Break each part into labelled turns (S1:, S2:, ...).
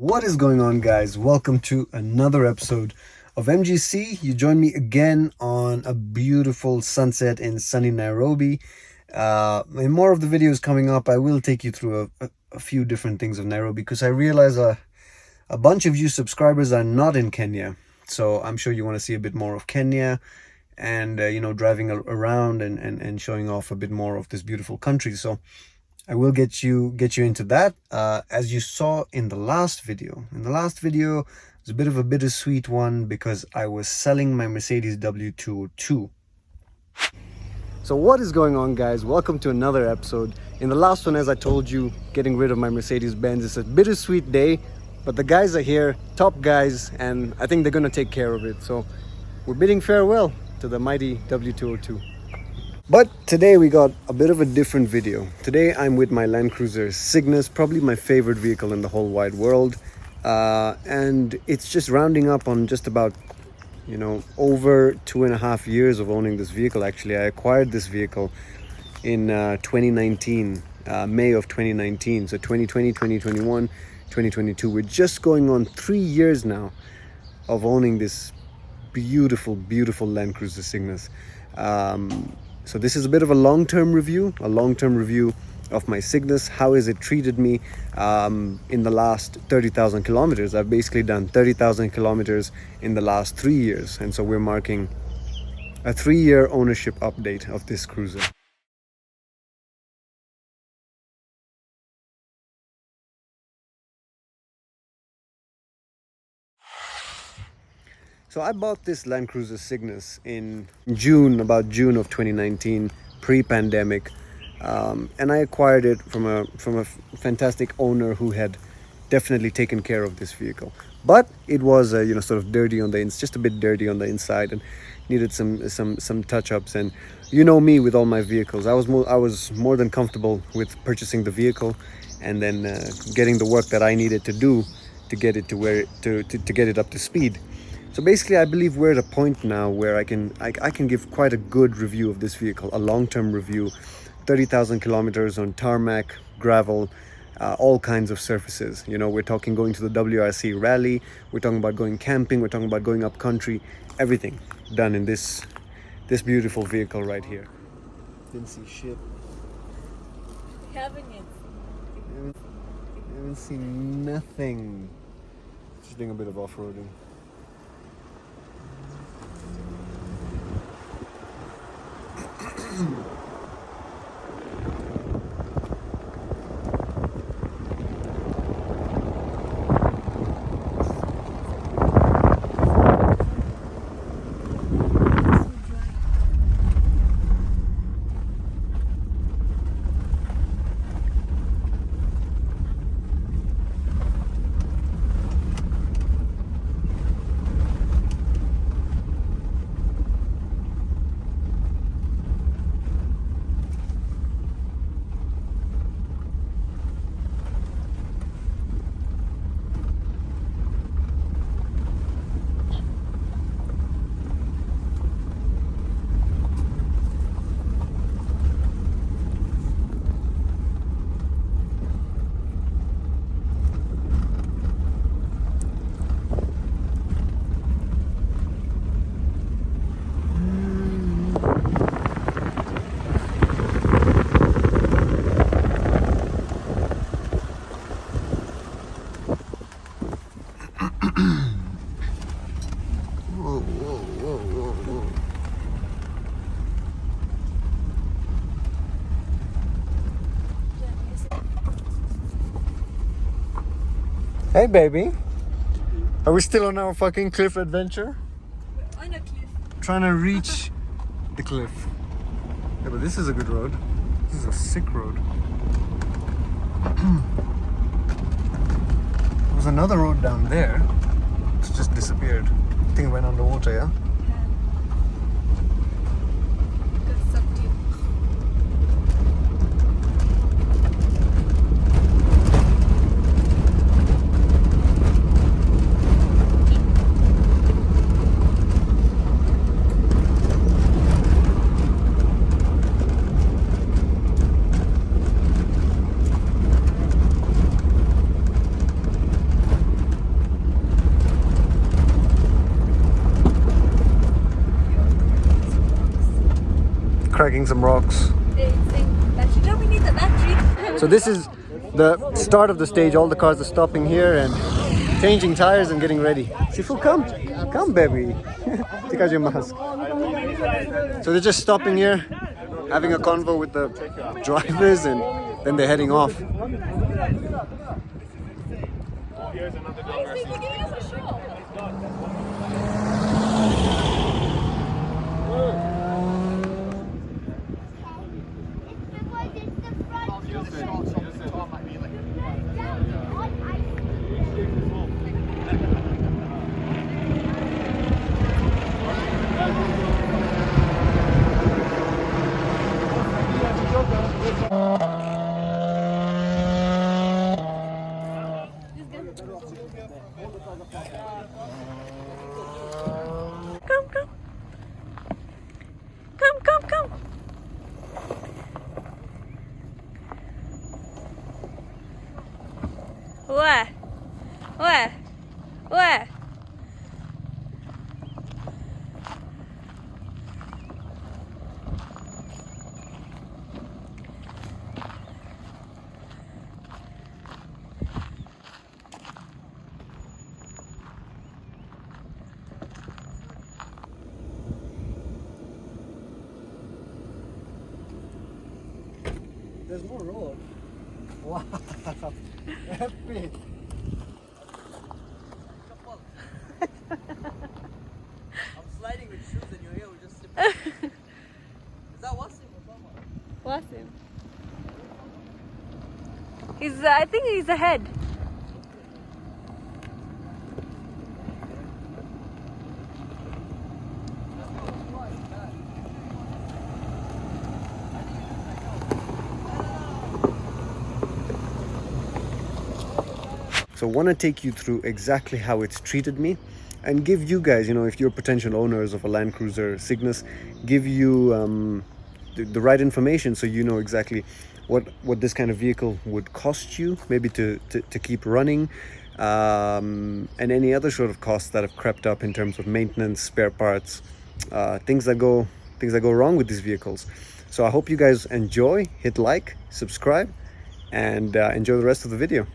S1: What is going on, guys? Welcome to another episode of MGC. You join me again on a beautiful sunset in sunny Nairobi. In more of the videos coming up, I will take you through a few different things of Nairobi because I realize a bunch of you subscribers are not in Kenya. So I'm sure you want to see a bit more of Kenya and, driving around and showing off a bit more of this beautiful country. So I will get you into that. As you saw in the last video. In the last video, it was a bit of a bittersweet one because I was selling my Mercedes W202. So what is going on, guys? Welcome to another episode. In the last one, as I told you, getting rid of my Mercedes Benz. It's a bittersweet day, but the guys are here, top guys, and I think they're gonna take care of it. So we're bidding farewell to the mighty W202. But today we got a bit of a different video. Today I'm with my Land Cruiser Cygnus, probably my favorite vehicle in the whole wide world. And it's just rounding up on just about, over 2.5 years of owning this vehicle. Actually, I acquired this vehicle in 2019, May of 2019. So 2020, 2021, 2022. We're just going on 3 years now of owning this beautiful, beautiful Land Cruiser Cygnus. So this is a bit of a long-term review of my Cygnus. How has it treated me in the last 30,000 kilometers? I've basically done 30,000 kilometers in the last 3 years. And so we're marking a 3-year ownership update of this cruiser. So I bought this Land Cruiser Cygnus in about June of 2019, pre-pandemic, and I acquired it from a fantastic owner who had definitely taken care of this vehicle. But it was sort of dirty on the just a bit dirty on the inside, and needed some touch-ups. And you know me with all my vehicles, I was more than comfortable with purchasing the vehicle and then getting the work that I needed to do to get it to get it up to speed. So basically, I believe we're at a point now where I can give quite a good review of this vehicle, a long-term review. 30,000 kilometers on tarmac, gravel, all kinds of surfaces. We're talking going to the WRC rally, we're talking about going camping, we're talking about going up country, everything done in this beautiful vehicle right here. Didn't see shit.
S2: Haven't yet.
S1: Haven't seen nothing. Just doing a bit of off-roading. Hey baby, are we still on our fucking cliff adventure?
S2: We're on a cliff.
S1: Trying to reach the cliff. Yeah, but this is a good road. This is a sick road. There was another road down there. It's just disappeared. I think it went underwater, yeah?
S2: Got sucked in.
S1: cracking some rocks.
S2: It's saying battery. No, we need the battery.
S1: So this is the start of the stage. All the cars are stopping here and changing tires and getting ready. Sifu, come baby. Take out your mask. So they're just stopping here, having a convo with the drivers, and then they're heading off.
S2: Come. Where?
S1: There's more road. Wow. Epic.
S3: I'm sliding with shoes and you're here with just slippers. Is that Wasim or someone?
S2: Wasim. I think he's ahead.
S1: So I want to take you through exactly how it's treated me and give you guys, if you're potential owners of a Land Cruiser Cygnus, give you the right information so you know exactly what this kind of vehicle would cost you, maybe to keep running, and any other sort of costs that have crept up in terms of maintenance, spare parts, things that go wrong with these vehicles. So I hope you guys enjoy. Hit like, subscribe, and enjoy the rest of the video.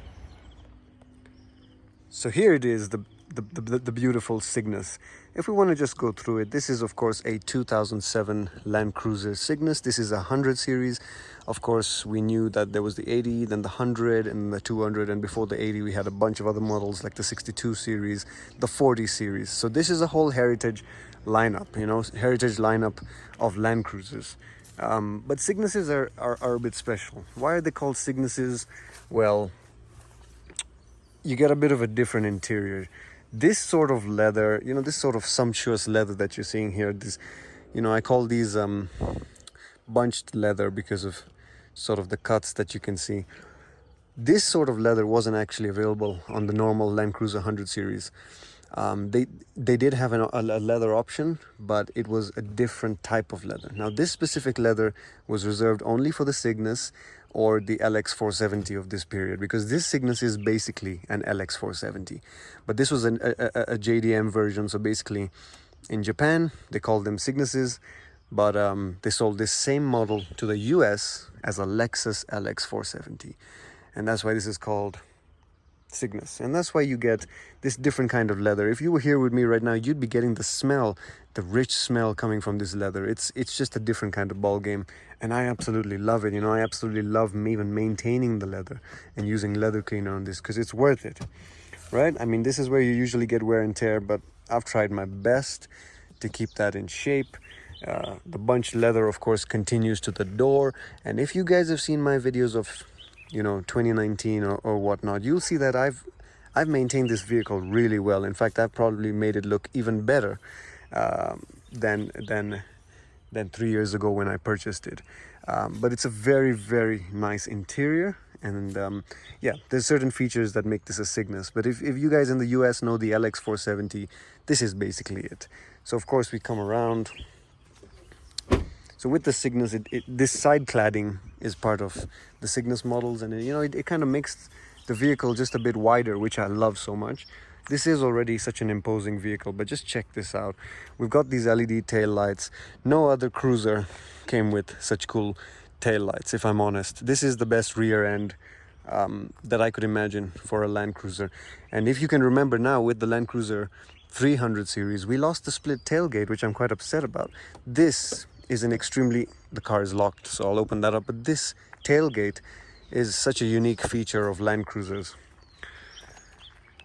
S1: So here it is, the beautiful Cygnus. If we want to just go through it, this is of course a 2007 Land Cruiser Cygnus. This is a 100 series. Of course, we knew that there was the 80, then the 100, and the 200, and before the 80 we had a bunch of other models like the 62 series, the 40 series. So this is a whole heritage lineup, heritage lineup of Land Cruisers. But Cygnuses are a bit special. Why are they called Cygnuses? Well, you get a bit of a different interior. This sort of leather, this sort of sumptuous leather that you're seeing here, this, I call these bunched leather because of sort of the cuts that you can see. This sort of leather wasn't actually available on the normal Land Cruiser 100 series. They did have a leather option, but it was a different type of leather. Now, this specific leather was reserved only for the Cygnus or the LX470 of this period, because this Cygnus is basically an LX470. But this was a JDM version, so basically in Japan, they called them Cygnuses, but they sold this same model to the US as a Lexus LX470. And that's why this is called Cygnus, and that's why you get this different kind of leather. If you were here with me right now, you'd be getting the smell, the rich smell coming from this leather. It's just a different kind of ball game, and I absolutely love it. I absolutely love even maintaining the leather and using leather cleaner on this because it's worth it, right? I mean, this is where you usually get wear and tear, but I've tried my best to keep that in shape. The bunched leather, of course, continues to the door, and if you guys have seen my videos of 2019 or whatnot, you'll see that I've maintained this vehicle really well. In fact, I've probably made it look even better than 3 years ago when I purchased it. But it's a very, very nice interior, and yeah, there's certain features that make this a Cygnus. But if you guys in the US know the LX470, this is basically it. So of course we come around. So with the Cygnus, this side cladding is part of the Cygnus models, and it kind of makes the vehicle just a bit wider, which I love so much. This is already such an imposing vehicle, but just check this out. We've got these LED tail lights. No other cruiser came with such cool tail lights, if I'm honest. This is the best rear end that I could imagine for a Land Cruiser. And if you can remember now, with the Land Cruiser 300 series, we lost the split tailgate, which I'm quite upset about. This is an extremely... The car is locked, so I'll open that up. But this tailgate is such a unique feature of Land Cruisers.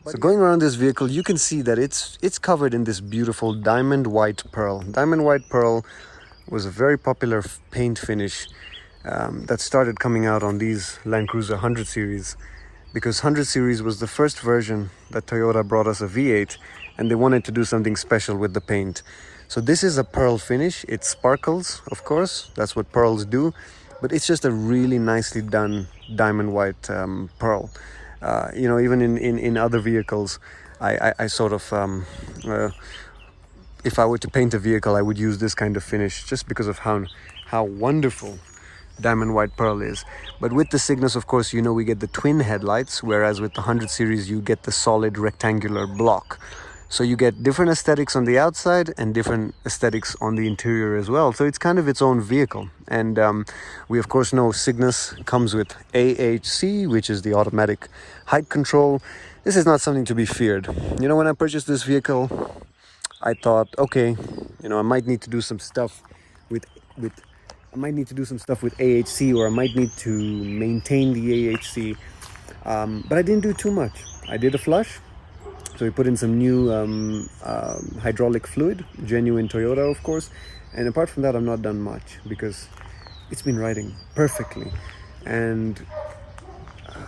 S1: So going around this vehicle, you can see that it's covered in this beautiful diamond white pearl. Diamond white pearl was a very popular paint finish that started coming out on these Land Cruiser 100 series, because 100 series was the first version that Toyota brought us a V8, and they wanted to do something special with the paint. So this is a pearl finish. It sparkles, of course, that's what pearls do, but it's just a really nicely done diamond white pearl. You know, even in other vehicles, I sort of, if I were to paint a vehicle, I would use this kind of finish just because of how wonderful diamond white pearl is. But with the Cygnus, of course, you know, we get the twin headlights, whereas with the 100 series, you get the solid rectangular block. So you get different aesthetics on the outside and different aesthetics on the interior as well. So it's kind of its own vehicle. And we of course know Cygnus comes with AHC, which is the automatic height control. This is not something to be feared. You know, when I purchased this vehicle, I thought, okay, you know, I might need to do some stuff with AHC, or I might need to maintain the AHC. But I didn't do too much. I did a flush. So we put in some new hydraulic fluid, genuine Toyota, of course. And apart from that, I've not done much because it's been riding perfectly. And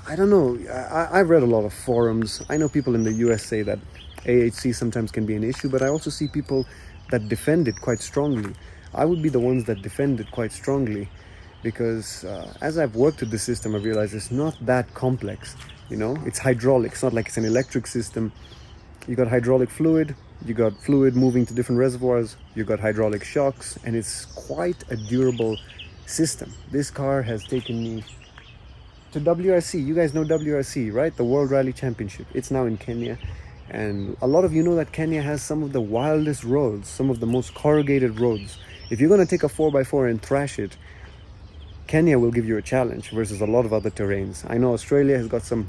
S1: I don't know, I've read a lot of forums. I know people in the US say that AHC sometimes can be an issue, but I also see people that defend it quite strongly. I would be the ones that defend it quite strongly because as I've worked with the system, I've realized it's not that complex. You know, it's hydraulic. It's not like it's an electric system. You got hydraulic fluid, you got fluid moving to different reservoirs, you got hydraulic shocks, and it's quite a durable system. This car has taken me to WRC. You guys know WRC, right? The World Rally Championship. It's now in Kenya. And a lot of you know that Kenya has some of the wildest roads, some of the most corrugated roads. If you're going to take a 4x4 and thrash it, Kenya will give you a challenge versus a lot of other terrains. I know Australia has got some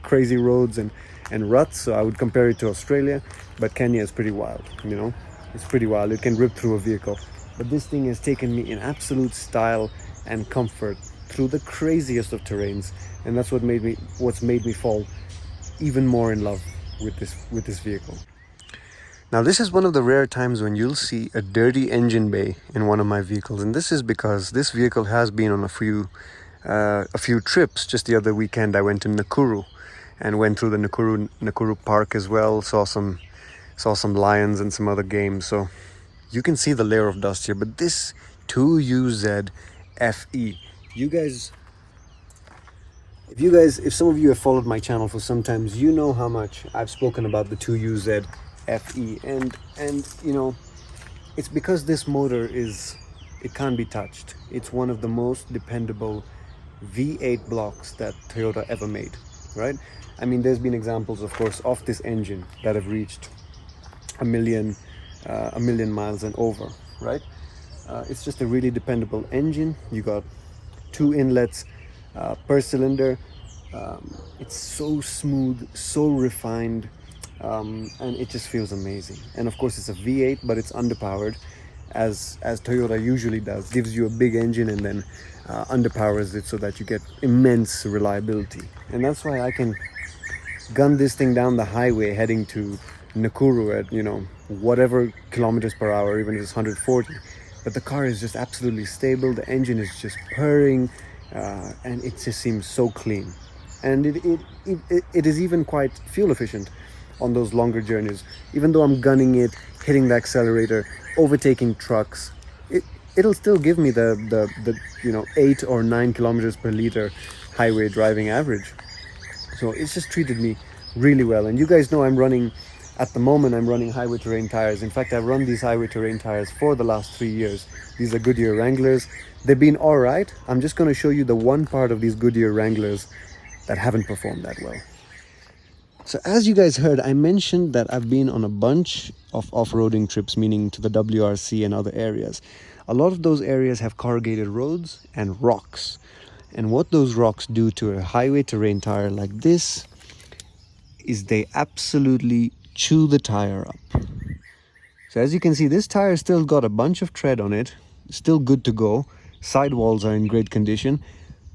S1: crazy roads and ruts, so I would compare it to Australia, but Kenya is pretty wild, you know? It's pretty wild. It can rip through a vehicle. But this thing has taken me in absolute style and comfort through the craziest of terrains, and that's what's made me fall even more in love with this vehicle. Now this is one of the rare times when you'll see a dirty engine bay in one of my vehicles, and this is because this vehicle has been on a few trips. Just the other weekend I went to Nakuru and went through the Nakuru Park as well, saw some lions and some other games, so you can see the layer of dust here. But this 2UZ FE, if some of you have followed my channel for some time, you know how much I've spoken about the 2UZ FE, and you know, it's because this motor it can't be touched. It's one of the most dependable V8 blocks that Toyota ever made, right? I mean, there's been examples, of course, of this engine that have reached a million miles and over, right? It's just a really dependable engine. You got 2 inlets per cylinder. It's so smooth, so refined, and it just feels amazing. And of course, it's a V8, but it's underpowered, as Toyota usually does. Gives you a big engine and then underpowers it so that you get immense reliability. And that's why I can gun this thing down the highway heading to Nakuru at, you know, whatever kilometers per hour, even if it's 140. But the car is just absolutely stable. The engine is just purring, and it just seems so clean. And it is even quite fuel efficient on those longer journeys. Even though I'm gunning it, hitting the accelerator, overtaking trucks, it'll still give me the you know, 8 or 9 kilometers per liter highway driving average. So it's just treated me really well. And you guys know at the moment I'm running highway terrain tires. In fact, I've run these highway terrain tires for the last 3 years. These are Goodyear Wranglers. They've been all right. I'm just going to show you the one part of these Goodyear Wranglers that haven't performed that well. So as you guys heard, I mentioned that I've been on a bunch of off-roading trips, meaning to the WRC and other areas. A lot of those areas have corrugated roads and rocks. And what those rocks do to a highway terrain tire like this is they absolutely chew the tire up. So as you can see, this tire still got a bunch of tread on it, still good to go. Sidewalls are in great condition,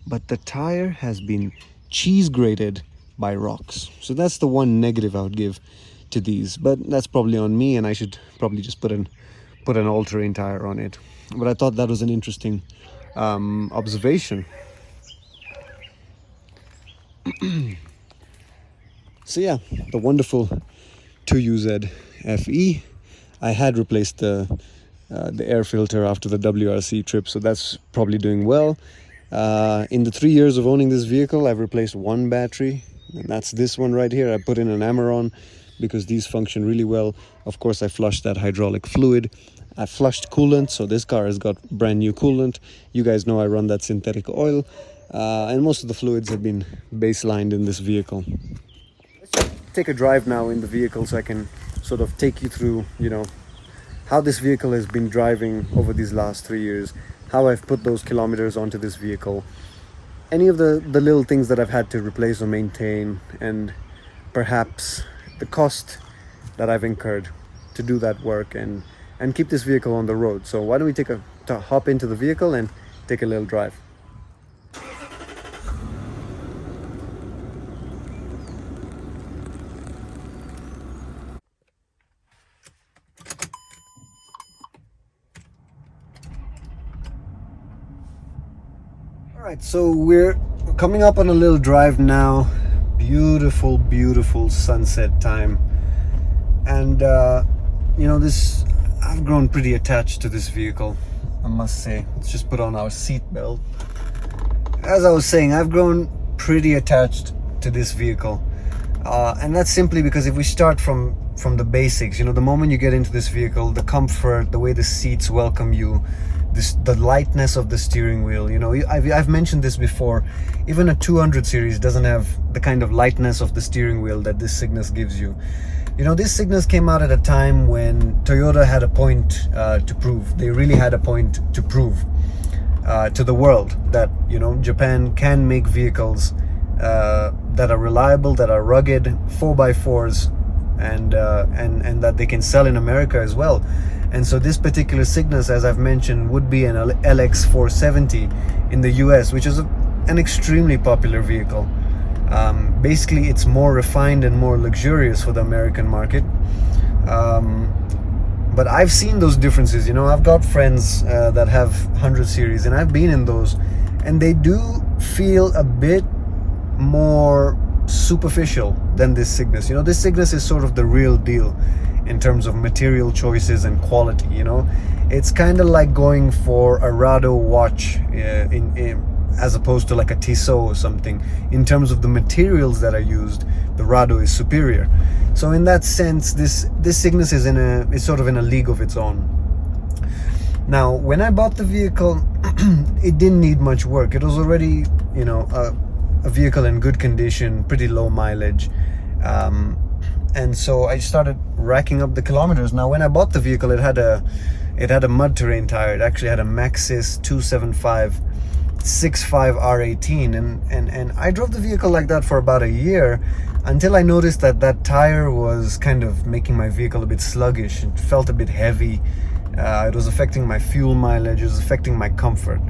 S1: but the tire has been cheese grated by rocks. So that's the one negative I would give to these, but that's probably on me, and I should probably just put an all-terrain tire on it. But I thought that was an interesting observation. So yeah, the wonderful 2UZ FE. I had replaced the air filter after the WRC trip, so that's probably doing well. In the 3 years of owning this vehicle, I've replaced one battery, and that's this one right here. I put in an Amaron because these function really well. Of course, I flushed that hydraulic fluid. I flushed coolant, so this car has got brand new coolant. You guys know I run that synthetic oil, and most of the fluids have been baselined in this vehicle. Let's just take a drive now in the vehicle so I can sort of take you through, how this vehicle has been driving over these last 3 years, how I've put those kilometers onto this vehicle, any of the little things that I've had to replace or maintain, and perhaps the cost that I've incurred to do that work and keep this vehicle on the road. So why don't we hop into the vehicle and take a little drive. Alright, so we're coming up on a little drive now. Beautiful, beautiful sunset time. And I've grown pretty attached to this vehicle, I must say. Let's just put on our seat belt. As I was saying, I've grown pretty attached to this vehicle. And that's simply because if we start from the basics, the moment you get into this vehicle, the comfort, the way the seats welcome you, the lightness of the steering wheel. I've mentioned this before. Even a 200 series doesn't have the kind of lightness of the steering wheel that this Cygnus gives you. This Cygnus came out at a time when Toyota had a point to prove. They really had a point to prove to the world that Japan can make vehicles that are reliable, that are rugged, 4x4s, and that they can sell in America as well. And so this particular Cygnus, as I've mentioned, would be an LX470 in the US, which is an extremely popular vehicle. Basically, it's more refined and more luxurious for the American market. But I've seen those differences. I've got friends that have 100 series, and I've been in those, and they do feel a bit more superficial than this Cygnus. This Cygnus is sort of the real deal in terms of material choices and quality. It's kind of like going for a Rado watch as opposed to like a Tissot or something. In terms of the materials that are used, the Rado is superior. So in that sense, this Cygnus is sort of in a league of its own. Now, when I bought the vehicle, it didn't need much work. It was already, a vehicle in good condition, pretty low mileage. And so I started racking up the kilometers. Now, when I bought the vehicle, it had a mud terrain tire. It actually had a Maxxis 275 65 R18, and I drove the vehicle like that for about a year until I noticed that tire was kind of making my vehicle a bit sluggish. It felt a bit heavy. It was affecting my fuel mileage. It was affecting my comfort.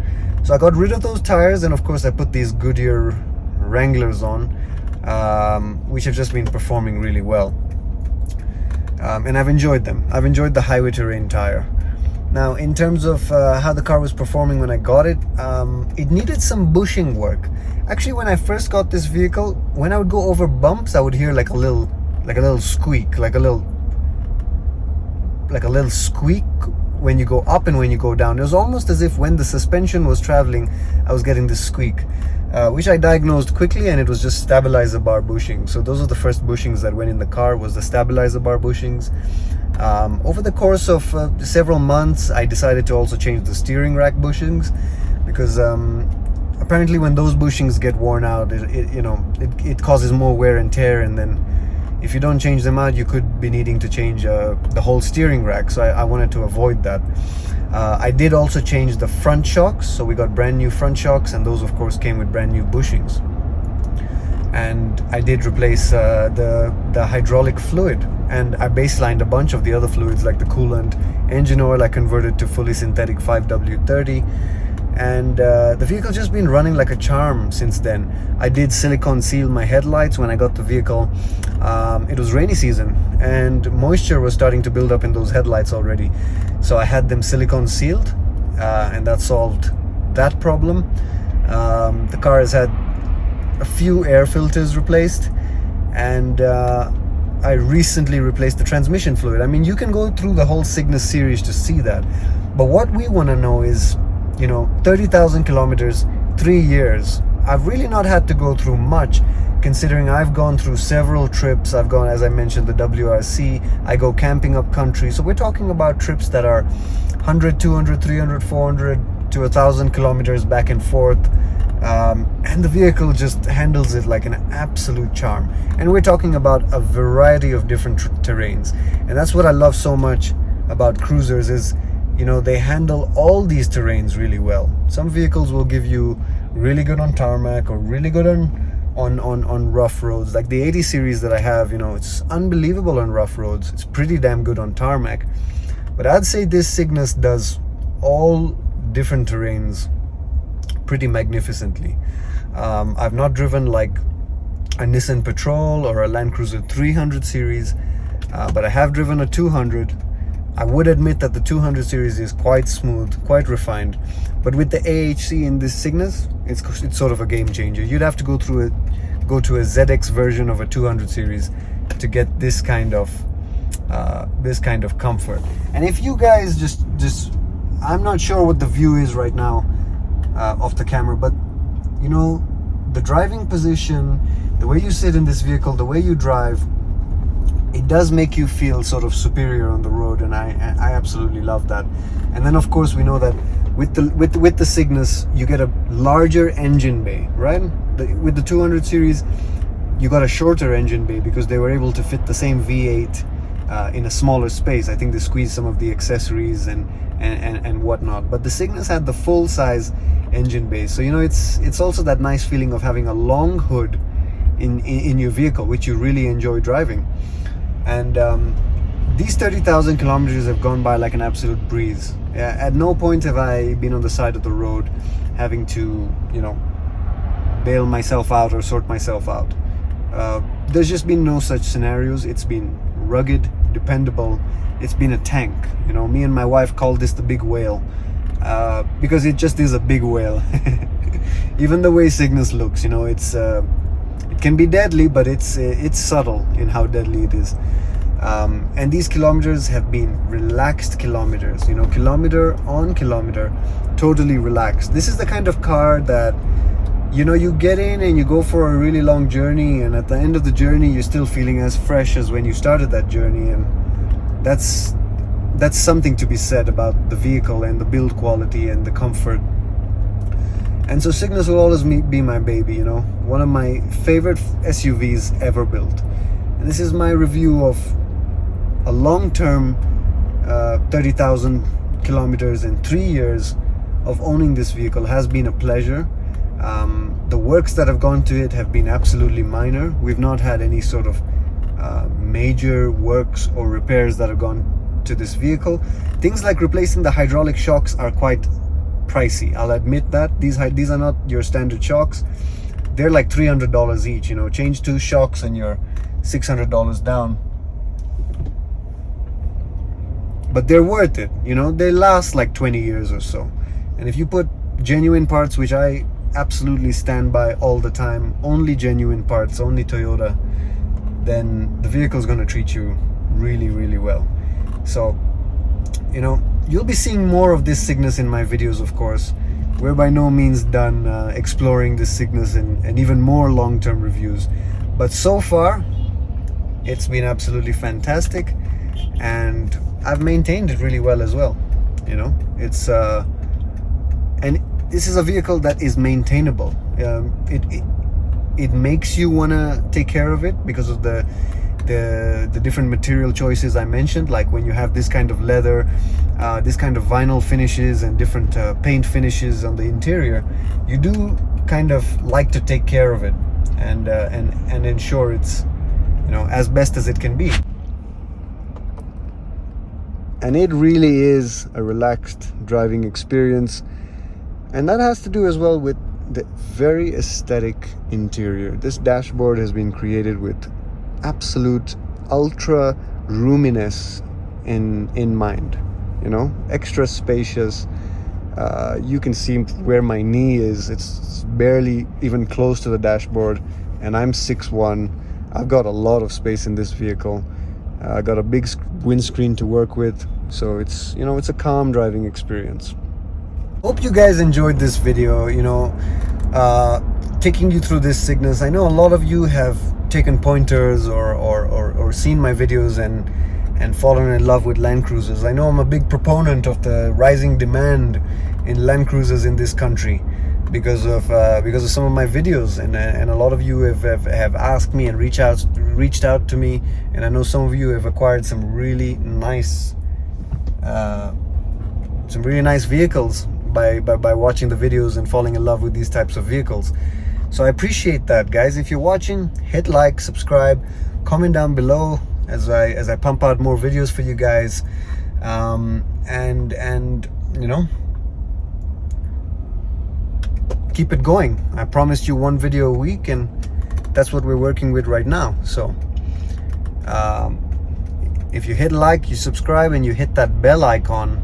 S1: So I got rid of those tires, and of course I put these Goodyear Wranglers on, which have just been performing really well. And I've enjoyed them. I've enjoyed the highway terrain tire. Now, in terms of how the car was performing when I got it, it needed some bushing work. Actually, when I first got this vehicle, when I would go over bumps, I would hear like a little squeak, like a little squeak when you go up and when you go down. It was almost as if when the suspension was traveling, I was getting this squeak, which I diagnosed quickly, and it was just stabilizer bar bushing. So those are the first bushings that went in the car, was the stabilizer bar bushings. Over the course of several months, I decided to also change the steering rack bushings, because apparently when those bushings get worn out, it causes more wear and tear, and then if you don't change them out, you could be needing to change the whole steering rack. So I wanted to avoid that. I did also change the front shocks, so we got brand new front shocks, and those of course came with brand new bushings. And I did replace the hydraulic fluid, and I baselined a bunch of the other fluids like the coolant, engine oil. I converted to fully synthetic 5W30, and the vehicle just been running like a charm since then. I did silicone seal my headlights when I got the vehicle. It was rainy season and moisture was starting to build up in those headlights already, so I had them silicone sealed, and that solved that problem. The car has had a few air filters replaced, and I recently replaced the transmission fluid. I mean, you can go through the whole Cygnus series to see that, but what we want to know is, 30,000 kilometers, 3 years. I've really not had to go through much, considering I've gone through several trips. I've gone, as I mentioned, the WRC. I go camping up country, so we're talking about trips that are 100, 200, 300, 400 to 1,000 kilometers back and forth. And the vehicle just handles it like an absolute charm. And we're talking about a variety of different terrains, and that's what I love so much about cruisers is, they handle all these terrains really well. Some vehicles will give you really good on tarmac or really good on rough roads. Like the 80 series that I have, it's unbelievable on rough roads. It's pretty damn good on tarmac. But I'd say this Cygnus does all different terrains pretty magnificently. I've not driven like a Nissan Patrol or a Land Cruiser 300 series, but I have driven a 200. I would admit that the 200 series is quite smooth, quite refined, but with the AHC in this Cygnus, it's sort of a game changer. You'd have to go to a ZX version of a 200 series to get this kind of comfort. And if you guys just I'm not sure what the view is right now off the camera, but the driving position, the way you sit in this vehicle, the way you drive, it does make you feel sort of superior on the road, and I absolutely love that. And then of course we know that with the Cygnus you get a larger engine bay, right? With the 200 series you got a shorter engine bay because they were able to fit the same V8 in a smaller space. I think they squeezed some of the accessories and whatnot, but the Cygnus had the full size engine bay. So it's also that nice feeling of having a long hood in your vehicle, which you really enjoy driving. And these 30,000 kilometers have gone by like an absolute breeze. At no point have I been on the side of the road having to bail myself out or sort myself out. There's just been no such scenarios. It's been rugged, dependable. It's been a tank. Me and my wife call this the big whale, because it just is a big whale. Even the way Cygnus looks, it can be deadly, but it's subtle in how deadly it is. And these kilometers have been relaxed kilometers, kilometer on kilometer, totally relaxed. This is the kind of car that you get in and you go for a really long journey, and at the end of the journey you're still feeling as fresh as when you started that journey. And that's something to be said about the vehicle and the build quality and the comfort. And so Cygnus will always be my baby, one of my favorite SUVs ever built. And this is my review of a long-term 30,000 kilometers and 3 years of owning this vehicle. Has been a pleasure. The works that have gone to it have been absolutely minor. We've not had any sort of major works or repairs that have gone to this vehicle. Things like replacing the hydraulic shocks are quite pricey. I'll admit that. These are not your standard shocks. They're like $300 each. Change 2 shocks and you're $600 down. But they're worth it. They last like 20 years or so. And if you put genuine parts, which I absolutely stand by all the time, only genuine parts, only Toyota, then the vehicle's going to treat you really, really well. So, you'll be seeing more of this Cygnus in my videos, of course. We're by no means done exploring this Cygnus and even more long-term reviews. But so far, it's been absolutely fantastic, and I've maintained it really well as well. It's and this is a vehicle that is maintainable. It makes you want to take care of it because of the the different material choices I mentioned, like when you have this kind of leather, this kind of vinyl finishes and different paint finishes on the interior, you do kind of like to take care of it and ensure it's, you know, as best as it can be. And it really is a relaxed driving experience, and that has to do as well with the very aesthetic interior. This dashboard has been created with absolute ultra roominess in mind, you know, extra spacious. You can see where my knee is. It's barely even close to the dashboard, and I'm 6'1". I've got a lot of space in this vehicle. I got a big windscreen to work with, so it's, you know, it's a calm driving experience. Hope you guys enjoyed this video, you know, taking you through this Cygnus. I know a lot of you have taken pointers or seen my videos and fallen in love with Land Cruisers. I know I'm a big proponent of the rising demand in Land Cruisers in this country because of some of my videos, and a lot of you have asked me and reached out to me, and I know some of you have acquired some really nice vehicles by watching the videos and falling in love with these types of vehicles. So I appreciate that, guys. If you're watching, hit like, subscribe, comment down below as I pump out more videos for you guys, and you know, keep it going. I promised you one video a week, and that's what we're working with right now. So if you hit like, you subscribe, and you hit that bell icon,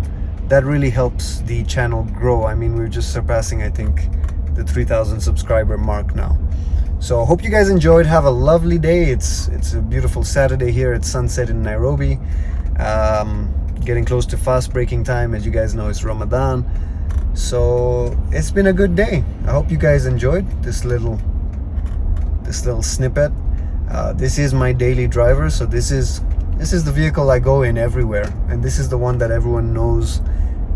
S1: that really helps the channel grow. I mean, we're just surpassing, I think, the 3,000 subscriber mark now. So hope you guys enjoyed. Have a lovely day. It's a beautiful Saturday here at sunset in Nairobi. Getting close to fast breaking time. As you guys know, it's Ramadan. So it's been a good day. I hope you guys enjoyed this little snippet. This is my daily driver, so this is the vehicle I go in everywhere, and this is the one that everyone knows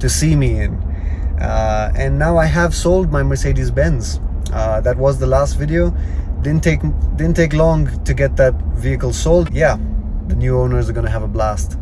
S1: to see me in. And now I have sold my Mercedes-Benz. That was the last video. Didn't take long to get that vehicle sold. Yeah, the new owners are gonna have a blast.